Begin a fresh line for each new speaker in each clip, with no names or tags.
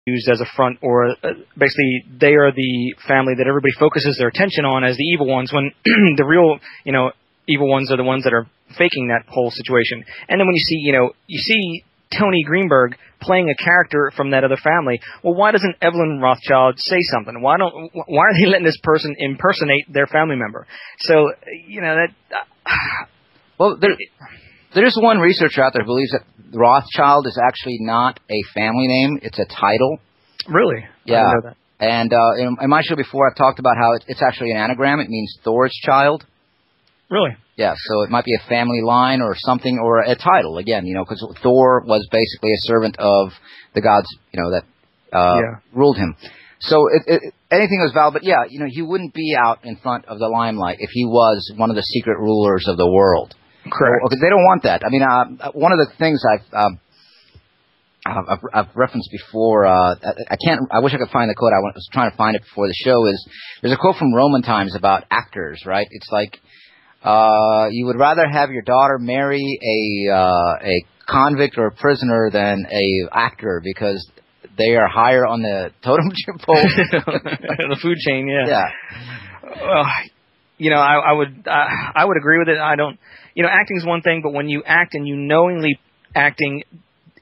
used as a front, or basically they are the family that everybody focuses their attention on as the evil ones, when the real, evil ones are the ones that are faking that whole situation. And then when you see Tony Greenberg playing a character from that other family, well, why doesn't Evelyn Rothschild say something? Why are they letting this person impersonate their family member? So, that...
Well, there is one researcher out there who believes that Rothschild is actually not a family name. It's a title.
Really?
Yeah.
I didn't know that.
And in my show before, I've talked about how it's actually an anagram. It means Thor's child.
Really?
Yeah, so it might be a family line or something, or a title, again, because Thor was basically a servant of the gods, that ruled him. So anything was valid, but yeah, he wouldn't be out in front of the limelight if he was one of the secret rulers of the world.
Correct.
Because they don't want that. I mean, one of the things I've referenced before, I wish I could find the quote. I was trying to find it before the show. There's a quote from Roman times about actors, right? It's like, you would rather have your daughter marry a convict or a prisoner than a actor, because they are higher on the totem pole.
The food chain, yeah. Yeah. I would agree with it. I don't, acting is one thing, but when you act and you knowingly acting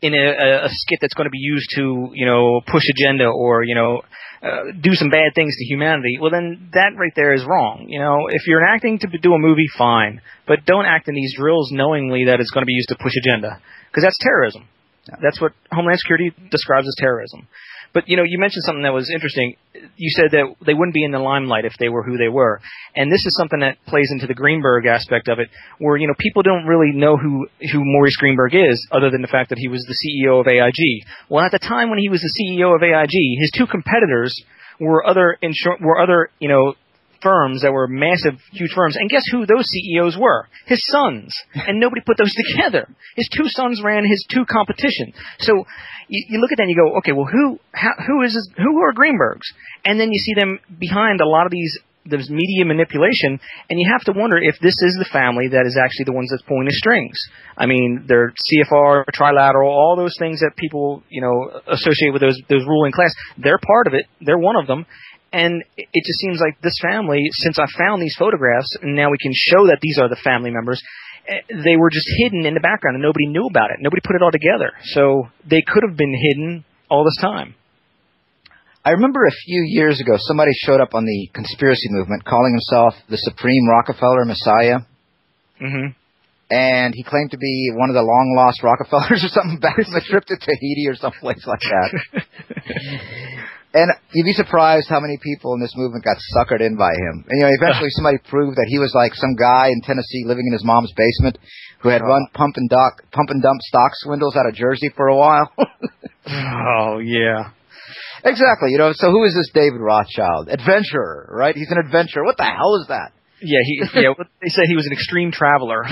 in a skit that's going to be used to, push agenda or, do some bad things to humanity, well, then that right there is wrong. If you're acting to do a movie, fine, but don't act in these drills knowingly that it's going to be used to push agenda, because that's terrorism. Yeah. That's what Homeland Security describes as terrorism. But, you mentioned something that was interesting. You said that they wouldn't be in the limelight if they were who they were. And this is something that plays into the Greenberg aspect of it, where, people don't really know who Maurice Greenberg is, other than the fact that he was the CEO of AIG. Well, at the time when he was the CEO of AIG, his two competitors were other firms that were massive, huge firms. And guess who those CEOs were? His sons. And nobody put those together. His two sons ran his two competition. So you look at that and you go, okay, well, who are Greenbergs? And then you see them behind a lot of this media manipulation, and you have to wonder if this is the family that is actually the ones that's pulling the strings. I mean, they're CFR, trilateral, all those things that people, associate with those ruling class. They're part of it. They're one of them. And it just seems like this family, since I found these photographs, and now we can show that these are the family members, they were just hidden in the background, and nobody knew about it. Nobody put it all together. So they could have been hidden all this time.
I remember a few years ago, somebody showed up on the conspiracy movement calling himself the Supreme Rockefeller Messiah. Mm-hmm. And he claimed to be one of the long-lost Rockefellers or something back from the trip to Tahiti or someplace like that. And you'd be surprised how many people in this movement got suckered in by him. And, eventually somebody proved that he was like some guy in Tennessee living in his mom's basement who had run pump and dump stock swindles out of Jersey for a while.
Oh, yeah.
Exactly. So who is this David Rothschild? Adventurer, right? He's an adventurer. What the hell is that?
Yeah, they said he was an extreme traveler.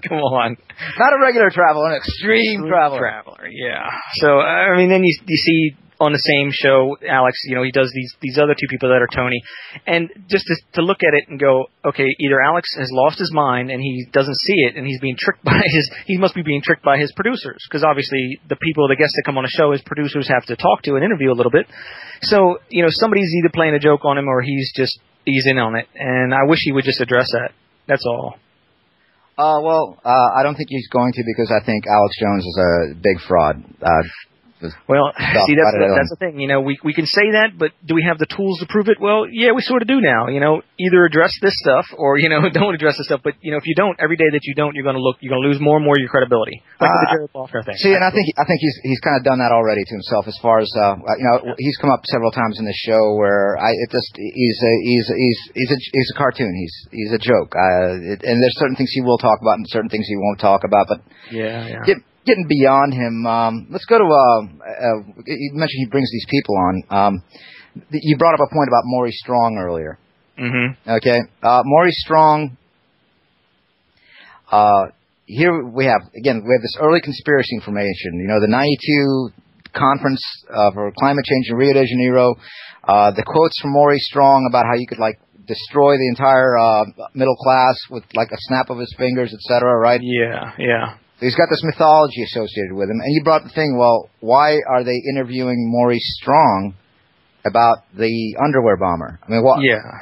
Come on.
Not a regular traveler, an extreme traveler.
Yeah. So, I mean, then you see on the same show, Alex, he does these other two people that are Tony. And just to look at it and go, okay, either Alex has lost his mind and he doesn't see it, and he must be being tricked by his producers. Because obviously the guests that come on the show, his producers have to talk to and interview a little bit. So, somebody's either playing a joke on him or he's in on it. And I wish he would just address that. That's all.
I don't think he's going to, because I think Alex Jones is a big fraud.
Well, see, that's the thing. We can say that, but do we have the tools to prove it? Well, yeah, we sort of do now. Either address this stuff or don't address this stuff. But if you don't, every day that you don't, you're going to lose more and more of your credibility. Like with the Jared Faulkner thing.
See, and I think he's kind of done that already to himself. As far as he's come up several times in the show where he's a cartoon. He's a joke. And there's certain things he will talk about and certain things he won't talk about. But
yeah.
Getting beyond him, let's go to, you mentioned he brings these people on. You brought up a point about Maurice Strong earlier. Mm-hmm. Okay. Maurice Strong, here we have this early conspiracy information. The 92 conference for climate change in Rio de Janeiro, the quotes from Maurice Strong about how you could, destroy the entire middle class with, a snap of his fingers, etc., right?
Yeah.
He's got this mythology associated with him. And you brought the thing, well, why are they interviewing Maurice Strong about the underwear bomber? I mean,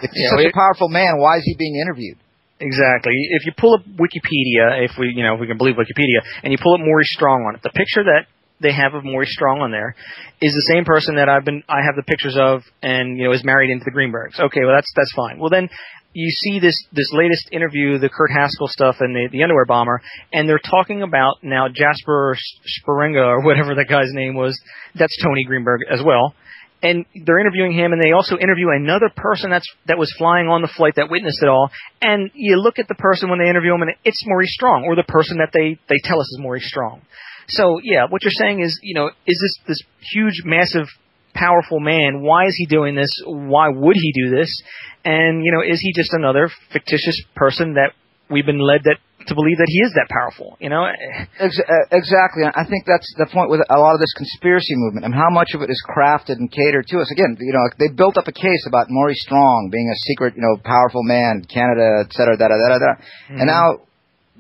if he's such a powerful man, why is he being interviewed?
Exactly. If you pull up Wikipedia, if we can believe Wikipedia, and you pull up Maurice Strong on it, the picture that they have of Maurice Strong on there is the same person that I have the pictures of, and is married into the Greenbergs. Okay, well that's fine. Well then, you see this latest interview, the Kurt Haskell stuff and the underwear bomber, and they're talking about now Jasper Sperenga or whatever that guy's name was. That's Tony Greenberg as well. And they're interviewing him, and they also interview another person that was flying on the flight that witnessed it all. And you look at the person when they interview him, and it's Maurice Strong, or the person that they tell us is Maurice Strong. So, yeah, what you're saying is, is this huge, massive, powerful man, why is he doing this? Why would he do this? And, is he just another fictitious person that we've been led to believe that he is that powerful,
Exactly. I think that's the point with a lot of this conspiracy movement, and how much of it is crafted and catered to us. Again, they built up a case about Maurice Strong being a secret, powerful man, Canada, et cetera, Mm-hmm. And now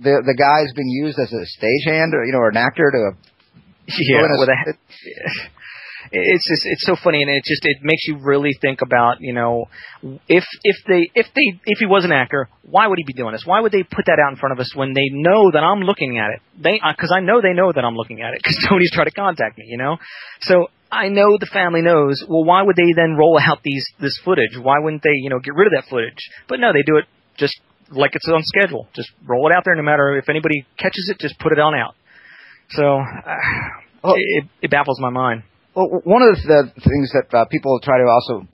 the guy's being used as a stagehand or an actor to
it's so funny, and it makes you really think about if he was an actor, why would he be doing this? Why would they put that out in front of us when they know that I'm looking at it? Because I know they know that I'm looking at it because Tony's tried to contact me, So I know the family knows. Well, why would they then roll out this footage? Why wouldn't they get rid of that footage? But no, they do it just like it's on schedule. Just roll it out there. No matter if anybody catches it, just put it on out. So it baffles my mind.
Well, one of the things that people try to also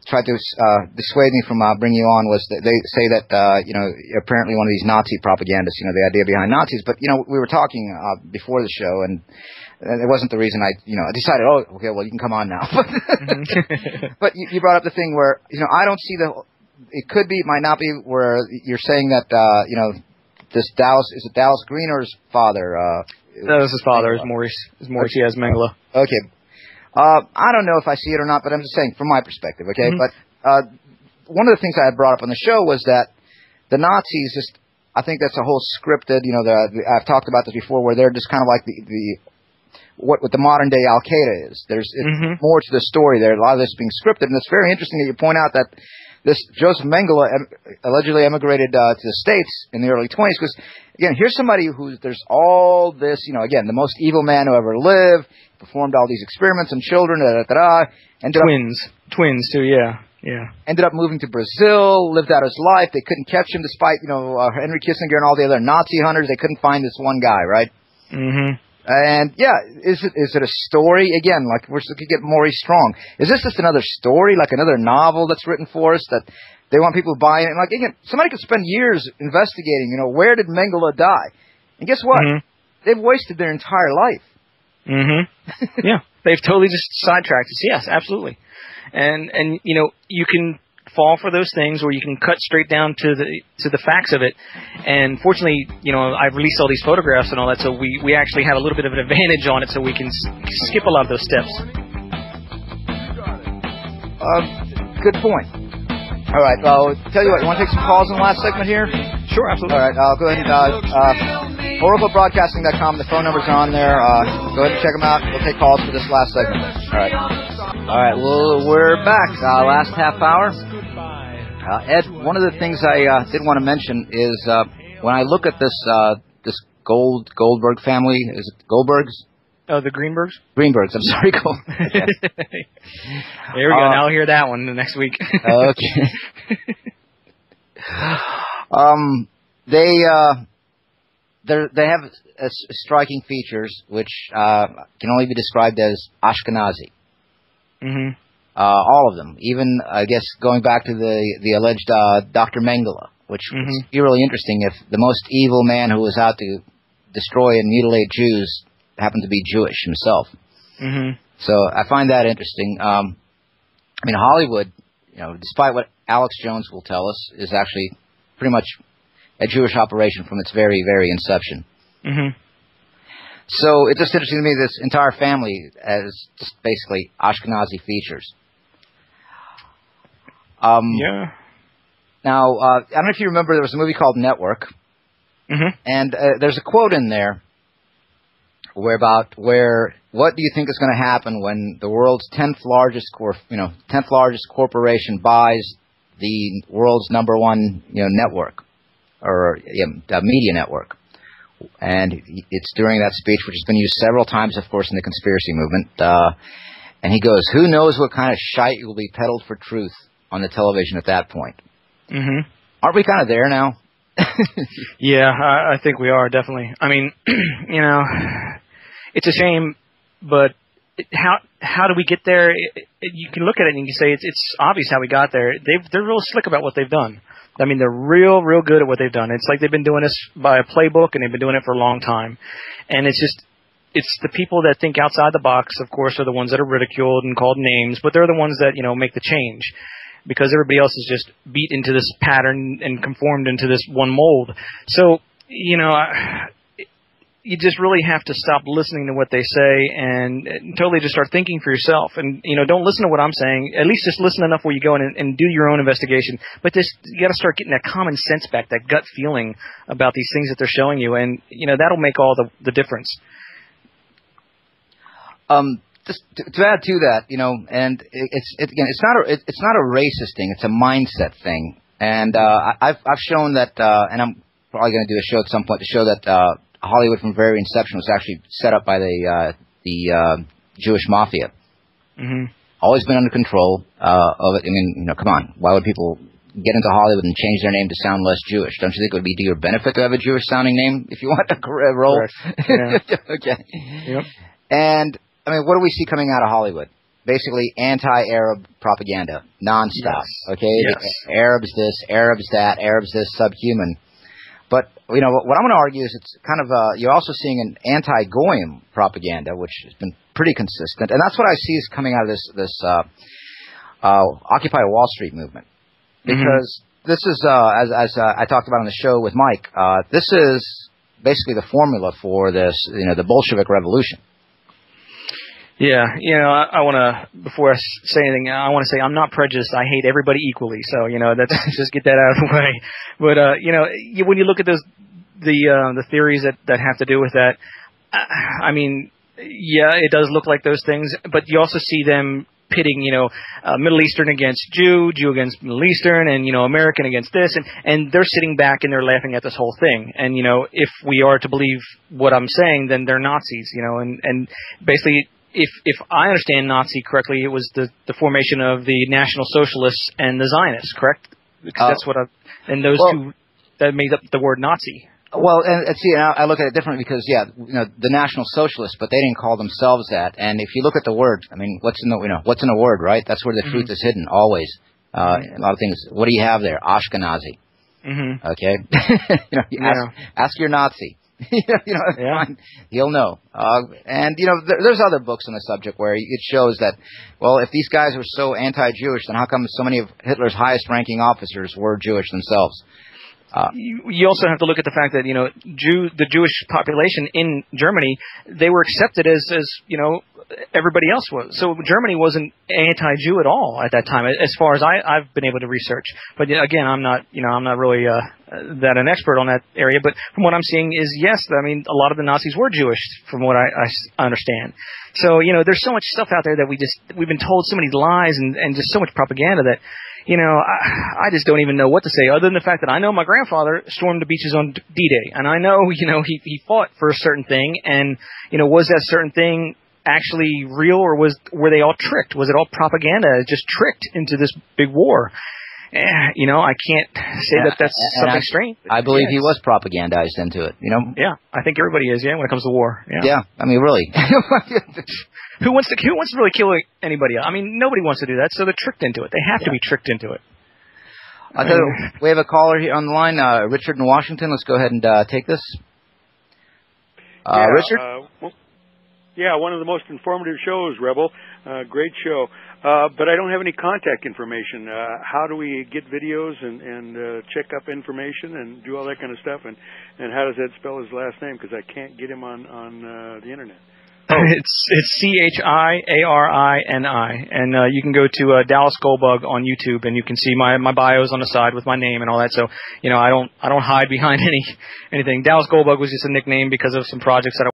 try to dissuade me from bringing you on was that they say that, apparently one of these Nazi propagandists, the idea behind Nazis. But, we were talking before the show, and it wasn't the reason I decided, okay, well, you can come on now. But you brought up the thing where, I don't see it could be, it might not be, where you're saying that, this Dallas Greener's father?
No, this is his father, is Maurice yes, Mengele.
Okay. I don't know if I see it or not, but I'm just saying from my perspective, okay? Mm-hmm. But one of the things I had brought up on the show was that the Nazis I think that's a whole scripted, I've talked about this before, where they're just kind of like what the modern day Al Qaeda is. There's more to the story there. A lot of this being scripted, and it's very interesting that you point out that this Joseph Mengele allegedly emigrated to the States in the early 20s, because, again, here's somebody there's all this, again, the most evil man who ever lived, performed all these experiments on children,
Twins too, yeah.
Ended up moving to Brazil, lived out his life. They couldn't catch him despite, Henry Kissinger and all the other Nazi hunters. They couldn't find this one guy, right?
Mm-hmm.
And yeah, is it a story? Again, like we could get Maurice Strong. Is this just another story, like another novel that's written for us that they want people to buy in? And like, again, somebody could spend years investigating, where did Mengele die? And guess what? Mm-hmm. They've wasted their entire life.
Mm-hmm. Yeah, they've totally just sidetracked us. Yes, absolutely. And you can fall for those things, or you can cut straight down to the facts of it. And fortunately, I've released all these photographs and all that, so we actually have a little bit of an advantage on it, so we can skip a lot of those steps.
Good point. All right, I'll tell you what, you want to take some calls in the last segment here?
Sure, absolutely.
All right, I'll go ahead and oraclebroadcasting.com, the phone number's on there. Go ahead and check them out. We'll take calls for this last segment. All right, well, we're back. Last half hour. Ed, one of the things I did want to mention is when I look at this Goldberg family, is it Goldbergs?
Oh, the Greenbergs?
Greenbergs, I'm sorry.
There we go. Now I'll hear that one the next week.
Okay. They have striking features which can only be described as Ashkenazi.
Mm-hmm.
All of them. Even, I guess, going back to the alleged Dr. Mengele, which would be really interesting if the most evil man who was out to destroy and mutilate Jews happened to be Jewish himself.
Mm-hmm.
So I find that interesting. Hollywood, despite what Alex Jones will tell us, is actually pretty much a Jewish operation from its very, very inception.
Mm-hmm.
So it's just interesting to me, this entire family has just basically Ashkenazi features.
Yeah.
Now, I don't know if you remember, there was a movie called Network.
Mm-hmm.
And there's a quote in there what do you think is going to happen when the world's 10th largest corporation buys the world's number one network or media network? And it's during that speech, which has been used several times, of course, in the conspiracy movement. And he goes, "Who knows what kind of shite will be peddled for truth on the television at that point?"
Mm-hmm.
Aren't we kind of there now?
Yeah, I think we are, definitely. I mean, it's a shame, but how do we get there? You can look at it and you can say it's obvious how we got there. They're real slick about what they've done. I mean, they're real good at what they've done. It's like they've been doing this by a playbook, and they've been doing it for a long time. And it's the people that think outside the box, of course, are the ones that are ridiculed and called names, but they're the ones that, make the change, because everybody else is just beat into this pattern and conformed into this one mold. So, you just really have to stop listening to what they say and totally just start thinking for yourself. And, don't listen to what I'm saying. At least just listen enough where you go and do your own investigation. But you got to start getting that common sense back, that gut feeling about these things that they're showing you. And, that'll make all the difference.
Just to add to that, and it's not a racist thing. It's a mindset thing. And I've shown that, and I'm probably going to do a show at some point to show that Hollywood from very inception was actually set up by the Jewish mafia.
Mm-hmm.
Always been under control of it. I mean, come on, why would people get into Hollywood and change their name to sound less Jewish? Don't you think it would be to your benefit to have a Jewish sounding name if you want a career role?
Yeah.
Okay.
Yep.
And I mean, what do we see coming out of Hollywood? Basically, anti-Arab propaganda, nonstop.
Yes.
Okay,
Yes.
Arabs this, Arabs that, Arabs this, subhuman. But what I'm going to argue is it's kind of you're also seeing an anti-Goyim propaganda, which has been pretty consistent, and that's what I see is coming out of this Occupy Wall Street movement, because this is as I talked about on the show with Mike. This is basically the formula for this, the Bolshevik Revolution.
Yeah, I want to, before I say anything, I want to say I'm not prejudiced. I hate everybody equally. So, that's just get that out of the way. But, when you look at the theories that have to do with that, I mean, yeah, it does look like those things, but you also see them pitting, Middle Eastern against Jew against Middle Eastern, and, American against this, and they're sitting back and they're laughing at this whole thing. And, if we are to believe what I'm saying, then they're Nazis, and basically, if I understand Nazi correctly, it was the formation of the National Socialists and the Zionists, correct? Because that's what two that made up the word Nazi.
Well, and see, I look at it differently because, the National Socialists, but they didn't call themselves that. And if you look at the word, I mean, what's in a word, right? That's where the truth is hidden, always. A lot of things. What do you have there? Ashkenazi.
Mm-hmm.
Okay? Ask your Nazi. He'll know. And there's other books on the subject where it shows that, well, if these guys were so anti-Jewish, then how come so many of Hitler's highest-ranking officers were Jewish themselves?
You also have to look at the fact that the Jewish population in Germany, they were accepted as everybody else was. So Germany wasn't anti-Jew at all at that time, as far as I've been able to research. But again, I'm not really that an expert on that area. But from what I'm seeing is, yes, I mean, a lot of the Nazis were Jewish, from what I understand. So there's so much stuff out there that we've been told so many lies and just so much propaganda that I just don't even know what to say, other than the fact that I know my grandfather stormed the beaches on D-Day, and I know he fought for a certain thing, and was that certain thing actually real, or were they all tricked? Was it all propaganda, just tricked into this big war? I can't say that that's something strange.
I believe he was propagandized into it,
Yeah, I think everybody is, when it comes to war. Yeah,
I mean, really.
Who wants to really kill anybody else? I mean, nobody wants to do that, so they're tricked into it. They have to be tricked into it.
I'll tell you, we have a caller here on the line, Richard in Washington. Let's go ahead and take this. Richard?
One of the most informative shows, Rebel. Great show. But I don't have any contact information. How do we get videos and check up information and do all that kind of stuff? And how does that spell his last name? Because I can't get him on the Internet.
It's ChiaRini, and you can go to Dallas Goldbug on YouTube, and you can see my bios on the side with my name and all that. So I don't hide behind anything. Dallas Goldbug was just a nickname because of some projects that I